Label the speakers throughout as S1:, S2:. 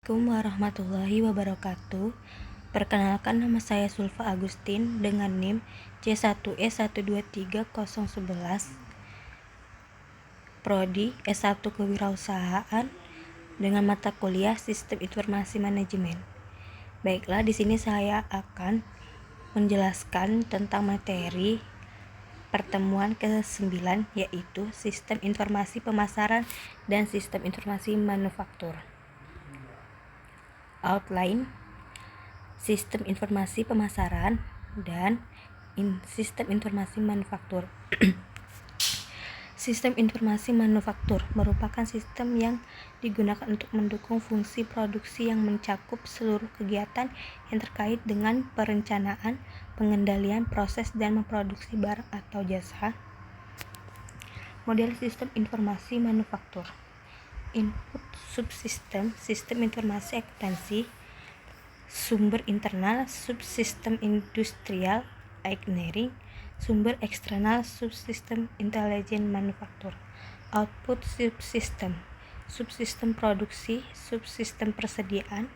S1: Assalamualaikum warahmatullahi wabarakatuh. Perkenalkan, nama saya Sulfa Agustin dengan NIM C1E123011, Prodi S1 Kewirausahaan dengan mata kuliah Sistem Informasi Manajemen. Baiklah, di sini saya akan menjelaskan tentang materi pertemuan ke-9, yaitu Sistem Informasi Pemasaran dan Sistem Informasi Manufaktur. Outline: sistem informasi pemasaran dan sistem informasi manufaktur. Sistem informasi manufaktur merupakan sistem yang digunakan untuk mendukung fungsi produksi yang mencakup seluruh kegiatan yang terkait dengan perencanaan, pengendalian, proses, dan memproduksi barang atau jasa. Model sistem informasi manufaktur: input subsistem, sistem informasi akuntansi, sumber internal, subsistem industrial, engineering, sumber eksternal, subsistem intelijen manufaktur. Output subsistem, subsistem produksi, subsistem persediaan,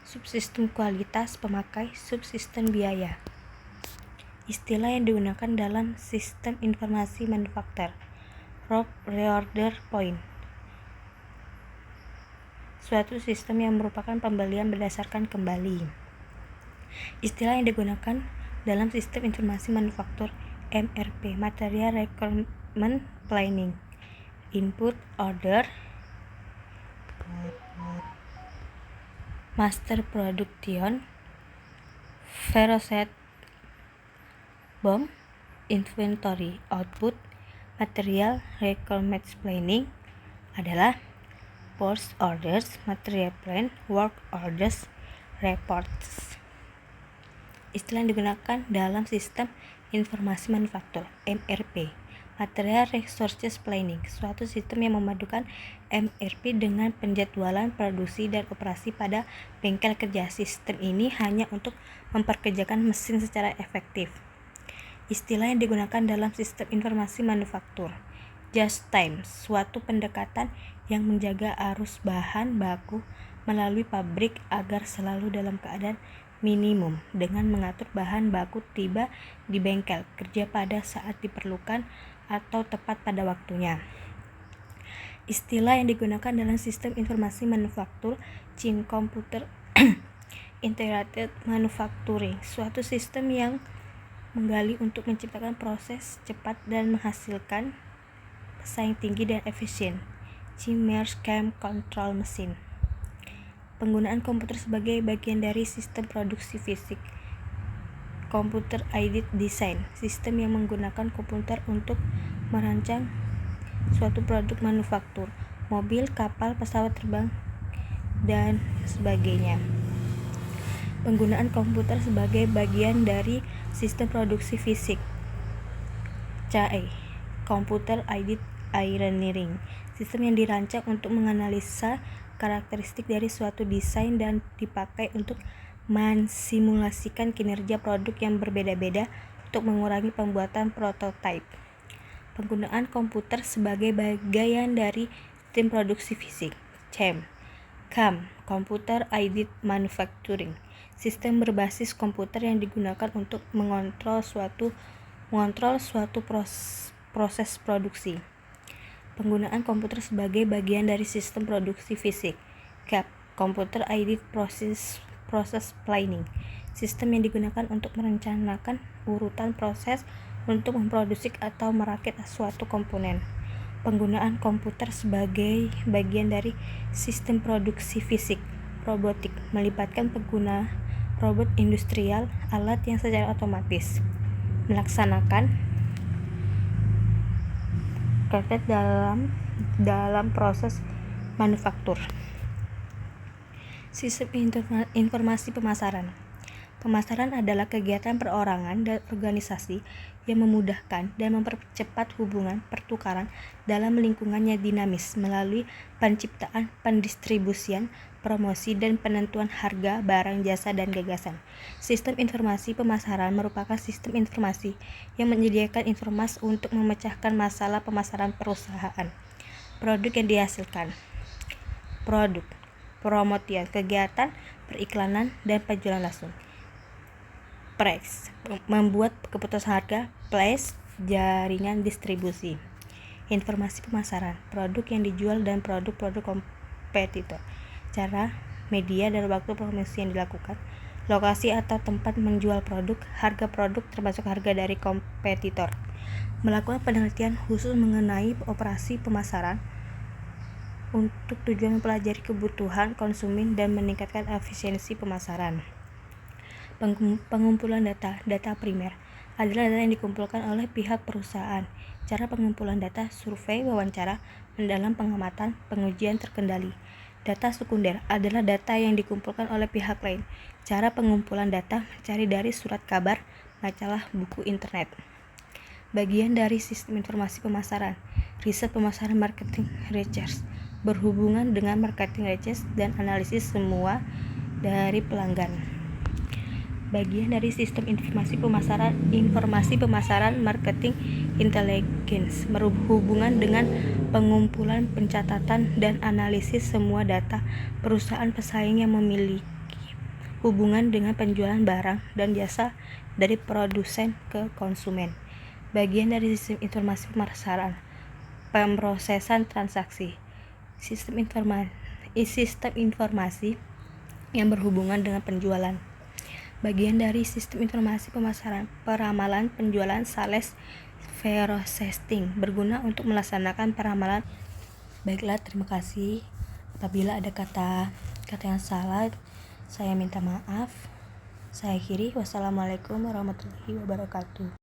S1: subsistem kualitas pemakai, subsistem biaya. Istilah yang digunakan dalam sistem informasi manufaktur: reorder point, suatu sistem yang merupakan pembelian berdasarkan kembali. Istilah yang digunakan dalam sistem informasi manufaktur: MRP, Material Requirement Planning, Input Order, Master Production, Veroset BOM, Inventory. Output Material Requirement Planning adalah Purchase Orders, Material Plan, Work Orders, Reports. Istilah yang digunakan dalam sistem informasi manufaktur: MRP, Material Resources Planning, suatu sistem yang memadukan MRP dengan penjadwalan produksi dan operasi pada bengkel kerja. Sistem ini hanya untuk memperkerjakan mesin secara efektif. Istilah yang digunakan dalam sistem informasi manufaktur: just time, suatu pendekatan yang menjaga arus bahan baku melalui pabrik agar selalu dalam keadaan minimum dengan mengatur bahan baku tiba di bengkel kerja pada saat diperlukan atau tepat pada waktunya. Istilah yang digunakan dalam sistem informasi manufaktur: Chin Computer Integrated Manufacturing, suatu sistem yang menggali untuk menciptakan proses cepat dan menghasilkan pesaing tinggi dan efisien. Chimers Cam Control Machine. Penggunaan komputer sebagai bagian dari sistem produksi fisik: Computer Aided Design, sistem yang menggunakan komputer untuk merancang suatu produk manufaktur, mobil, kapal, pesawat terbang, dan sebagainya. Penggunaan komputer sebagai bagian dari sistem produksi fisik: CAE, Computer Aided Engineering, sistem yang dirancang untuk menganalisa karakteristik dari suatu desain dan dipakai untuk mensimulasikan kinerja produk yang berbeda-beda untuk mengurangi pembuatan prototipe. Penggunaan komputer sebagai bagian dari sistem produksi fisik: CAM, Computer Aided Manufacturing, sistem berbasis komputer yang digunakan untuk mengontrol suatu proses produksi. Penggunaan komputer sebagai bagian dari sistem produksi fisik: CAP, Computer Aided Process Planning, sistem yang digunakan untuk merencanakan urutan proses untuk memproduksi atau merakit suatu komponen. Penggunaan komputer sebagai bagian dari sistem produksi fisik: robotik, melibatkan pengguna robot industrial, alat yang secara otomatis melaksanakan kerja dalam proses manufaktur. Sistem informasi pemasaran. Pemasaran adalah kegiatan perorangan dan organisasi yang memudahkan dan mempercepat hubungan pertukaran dalam lingkungan yang dinamis melalui penciptaan, pendistribusian, promosi, dan penentuan harga barang, jasa, dan gagasan. Sistem informasi pemasaran merupakan sistem informasi yang menyediakan informasi untuk memecahkan masalah pemasaran perusahaan. Produk yang dihasilkan: produk Promotion, kegiatan periklanan dan penjualan langsung. Price, membuat keputusan harga. Place, jaringan distribusi. Informasi pemasaran, produk yang dijual dan produk-produk kompetitor. Cara, media dan waktu promosi yang dilakukan. Lokasi atau tempat menjual produk, harga produk termasuk harga dari kompetitor. Melakukan penelitian khusus mengenai operasi pemasaran untuk tujuan mempelajari kebutuhan konsumen dan meningkatkan efisiensi pemasaran. Pengumpulan data primer adalah data yang dikumpulkan oleh pihak perusahaan. Cara pengumpulan data, survei, wawancara, mendalam, pengamatan, pengujian terkendali. Data sekunder adalah data yang dikumpulkan oleh pihak lain. Cara pengumpulan data, mencari dari surat kabar, majalah, buku internet. Bagian dari sistem informasi pemasaran, riset pemasaran, marketing research, berhubungan dengan marketing research dan analisis semua dari pelanggan. Bagian dari sistem informasi pemasaran, marketing intelligence, berhubungan dengan pengumpulan, pencatatan, dan analisis semua data perusahaan pesaing yang memiliki hubungan dengan penjualan barang dan jasa dari produsen ke konsumen. Bagian dari sistem informasi pemasaran, pemrosesan transaksi, sistem informasi yang berhubungan dengan penjualan. Bagian dari sistem informasi pemasaran, peramalan penjualan, sales forecasting, berguna untuk melaksanakan peramalan. Baiklah, terima kasih. Apabila ada kata yang salah, saya minta maaf. Saya akhiri. Wassalamualaikum warahmatullahi wabarakatuh.